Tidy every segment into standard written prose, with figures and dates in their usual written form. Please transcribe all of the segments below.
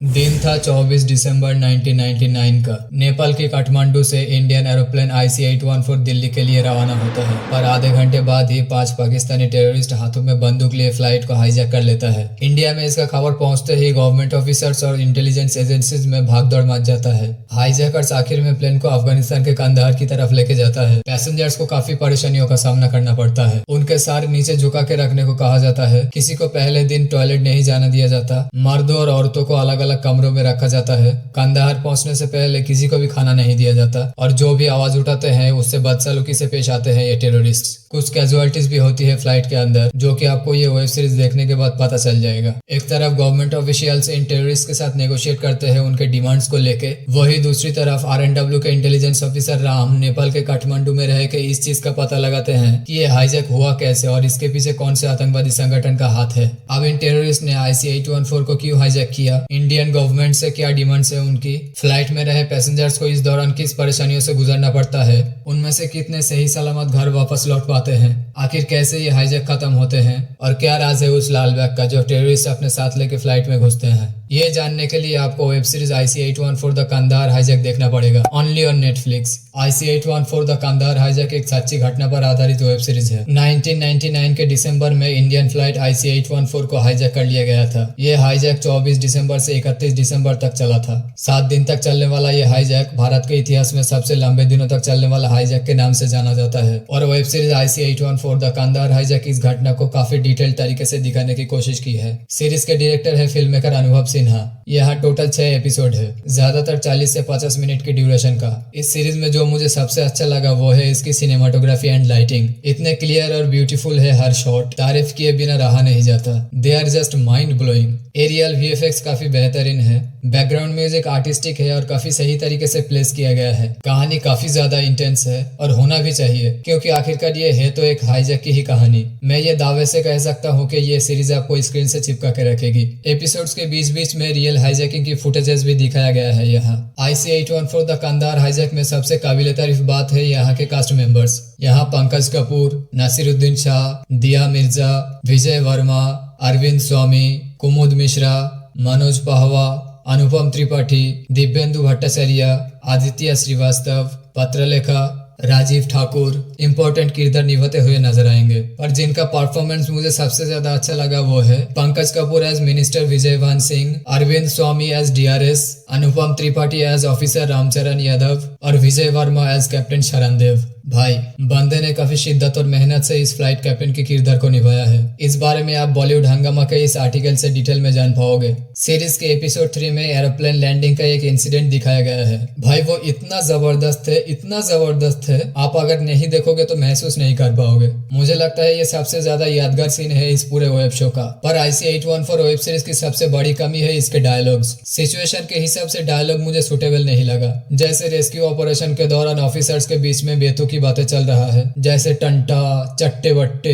दिन था 24 दिसंबर 1999 का। नेपाल के काठमांडू से इंडियन एरोप्लेन IC-814 दिल्ली के लिए रवाना होता है, पर आधे घंटे बाद ही 5 पाकिस्तानी टेररिस्ट हाथों में बंदूक लिए फ्लाइट को हाईजैक कर लेता है। इंडिया में इसका खबर पहुंचते ही गवर्नमेंट ऑफिसर्स और इंटेलिजेंस एजेंसीज में भागदौड़ मच जाता है। हाईजैकर्स आखिर में प्लेन को अफगानिस्तान के कंधार की तरफ लेके जाता है। पैसेंजर्स को काफी परेशानियों का सामना करना पड़ता है। उनके सारे नीचे झुका के रखने को कहा जाता है। किसी को पहले दिन टॉयलेट नहीं जाने दिया जाता। मर्दों और औरतों को अलग अलग कमरों में रखा जाता है। कंधार पहुंचने से पहले किसी को भी खाना नहीं दिया जाता और जो भी आवाज उठाते हैं उससे बदसलूकी से पेश आते हैं ये टेररिस्ट। कुछ कैजुअलिटीज भी होती है फ्लाइट के अंदर, जो कि आपको ये वेब सीरीज देखने के बाद पता चल जाएगा। एक तरफ गवर्नमेंट ऑफिशियल्स इन टेररिस्ट के साथ नेगोशिएट करते हैं उनके डिमांड्स को लेके, वही दूसरी तरफ RNW के इंटेलिजेंस ऑफिसर राम नेपाल के काठमांडू में रह के इस चीज का पता लगाते हैं कि ये हाईजैक हुआ कैसे और इसके पीछे कौन से आतंकवादी संगठन का हाथ है। अब इन टेररिस्ट ने IC-814 को क्यों हाईजैक किया, इंडियन गवर्नमेंट से क्या डिमांड्स है उनकी, फ्लाइट में रहे पैसेंजर्स को इस दौरान किस परेशानियों से गुजरना पड़ता है, उनमें से कितने सही सलामत घर वापस लौट पाते हैं, आखिर कैसे ये हाईजैक खत्म होते हैं और क्या राज है उस लाल बैग का जो टेररिस्ट अपने साथ लेके फ्लाइट में घुसते हैं। ये जानने के लिए आपको web series IC-814 the Kandahar hijack देखना पड़ेगा, only on Netflix. IC-814 the Kandahar hijack एक सच्ची घटना पर आधारित वेब सीरीज है। 1999 के दिसंबर में इंडियन फ्लाइट IC-814 को हाईजैक कर लिया गया था। ये हाईजैक 24 दिसंबर से 31 दिसंबर तक चला था। 7 दिन तक चलने वाला ये हाईजैक भारत के इतिहास में सबसे लंबे दिनों तक चलने वाला हाईजैक के नाम से जाना जाता है और web series IC-814 the Kandahar hijack इस घटना को काफी डिटेल तरीके से दिखाने की कोशिश की है। सीरीज के डायरेक्टर है फिल्म मेकर अनुभव सिन्हा। यहाँ टोटल 6 एपिसोड है, ज्यादातर 40 से 50 मिनट की ड्यूरेशन का। इस सीरीज में जो मुझे सबसे अच्छा लगा वो है इसकी सिनेमाटोग्राफी एंड लाइटिंग। इतने क्लियर और ब्यूटीफुल है हर शॉट, तारीफ किए बिना रहा नहीं जाता। They are just mind blowing. Aerial VFX काफी बेहतरीन है। बैकग्राउंड म्यूजिक आर्टिस्टिक है और काफी सही तरीके से प्लेस किया गया है। कहानी काफी ज्यादा इंटेंस है और होना भी चाहिए, क्योंकि आखिरकार ये है तो एक हाईजैक की ही कहानी। मैं ये दावे से कह सकता हूँ कि ये सीरीज आपको स्क्रीन से चिपका के रखेगी। एपिसोड्स के बीच बीच में रियल हाईजैकिंग की फुटेजेस भी दिखाया गया है। यहाँ IC-814 द कंधार हाईजैक में सबसे काबिले तारीफ बात है यहाँ के कास्ट मेंबर्स। यहाँ पंकज कपूर, नासिरुद्दीन शाह, दिया मिर्जा, विजय वर्मा, अरविंद स्वामी, कुमुद मिश्रा, मनोज पाहवा, अनुपम त्रिपाठी, दिव्येंदु भट्टाचार्य, आदित्य श्रीवास्तव, पत्रलेखा, राजीव ठाकुर इंपॉर्टेंट किरदार निभाते हुए नजर आएंगे। पर जिनका परफॉर्मेंस मुझे सबसे ज्यादा अच्छा लगा वो है पंकज कपूर एज मिनिस्टर विजयवान सिंह, अरविंद स्वामी एज DRS, अनुपम त्रिपाठी एज ऑफिसर रामचरण यादव और विजय वर्मा एज कैप्टन शरणदेव। भाई बंदे ने काफी शिद्दत और मेहनत से इस फ्लाइट कैप्टन के किरदार को निभाया है। इस बारे में आप बॉलीवुड हंगामा के इस आर्टिकल से डिटेल में जान पाओगे। सीरीज के एपिसोड 3 में एरोप्लेन लैंडिंग का एक इंसिडेंट दिखाया गया है। भाई वो इतना जबरदस्त है, इतना जबरदस्त है, आप अगर नहीं देखोगे तो महसूस नहीं कर पाओगे। मुझे लगता है ये सबसे ज्यादा यादगार सीन है इस पूरे वेब शो का। पर IC-814 वेब सीरीज की सबसे बड़ी कमी है इसके डायलॉग्स। सिचुएशन के हिसाब से डायलॉग मुझे सुटेबल नहीं लगा। जैसे रेस्क्यू ऑपरेशन के दौरान ऑफिसर्स के बीच में बेतुकी बातें चल रहा है, जैसे टंटा, चट्टे बट्टे।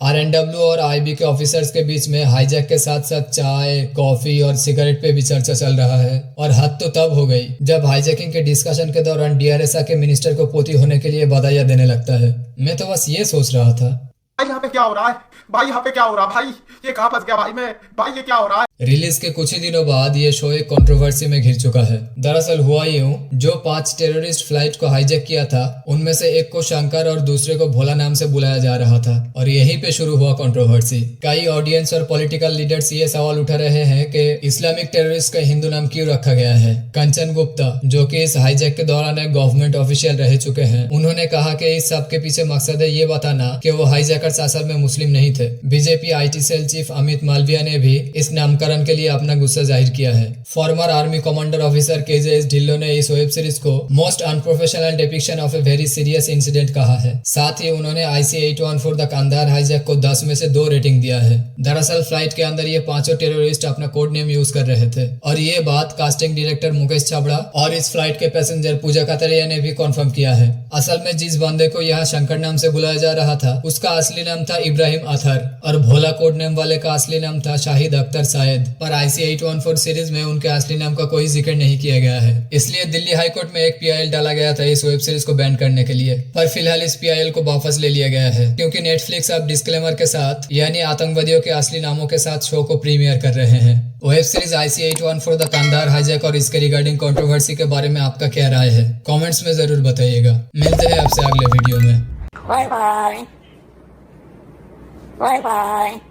RNW और IB के ऑफिसर्स के बीच में हाईजैक के साथ साथ चाय, कॉफी और सिगरेट पे भी चर्चा चल रहा है। और हद तो तब हो गई जब हाईजैकिंग के डिस्कशन के दौरान DRS के मिनिस्टर को पोती होने के लिए बधाइयां देने लगता है। मैं तो बस ये सोच रहा था भाई यहाँ पे क्या हो रहा है, भाई यहाँ पे क्या हो रहा है, भाई ये कहाँ फंस गया भाई मैं, भाई ये क्या हो रहा है। रिलीज के कुछ ही दिनों बाद ये शो एक कंट्रोवर्सी में घिर चुका है। दरअसल हुआ यूं, जो 5 टेररिस्ट फ्लाइट को हाईजैक किया था उनमें से एक को शंकर और दूसरे को भोला नाम से बुलाया जा रहा था और यहीं पे शुरू हुआ कंट्रोवर्सी। कई ऑडियंस और पॉलिटिकल लीडर्स ये सवाल उठा रहे हैं कि इस्लामिक टेररिस्ट का हिंदू नाम क्यों रखा गया है। कंचन गुप्ता, जो कि इस हाईजैक के दौरान एक गवर्नमेंट ऑफिशियल रह चुके हैं, उन्होंने कहा कि इस सब के पीछे मकसद है ये बताना कि वो हाईजैकर्स असल में मुस्लिम नहीं थे। BJP IT cell chief Amit Malviya ने भी इस नामकरण के लिए अपना गुस्सा जाहिर किया है। Farmer army commander officer KJS Dhillon ने इस वेब सीरीज को most unprofessional depiction of a very serious incident कहा है। साथ ही उन्होंने IC-814 द कंधार हाईजैक को 10 में से 2 रेटिंग दिया है। दरअसल फ्लाइट के अंदर ये 5 टेररिस्ट अपना कोड नेम यूज कर रहे थे और ये बात कास्टिंग डायरेक्टर मुकेश छाबड़ा और इस फ्लाइट के पैसेंजर पूजा कतरिया ने भी कॉन्फर्म किया है। असल में जिस बंदे को यहाँ शंकर नाम से बुलाया जा रहा था उसका असली नाम था इब्राहिम अथर और भोला कोड नेम वाले का असली नाम था शाहिद अख्तर शायद। शायद, पर IC814 सीरीज में उनके असली नाम का कोई जिक्र नहीं किया गया है। इसलिए दिल्ली हाई कोर्ट में एक PIL डाला गया था इस वेब सीरीज को बैन करने के लिए, पर फिलहाल इस PIL को वापस ले लिया गया है क्योंकि नेटफ्लिक्स अब डिस्क्लेमर के साथ यानी आतंकवादियों के असली नामों के साथ शो को प्रीमियर कर रहे हैं। Web series IC814 the Kandahar hijack और इसके रिगार्डिंग कंट्रोवर्सी के बारे में आपका क्या राय है, कमेंट्स में जरूर बताइएगा। मिलते हैं आपसे अगले वीडियो में। Bye bye. Bye bye.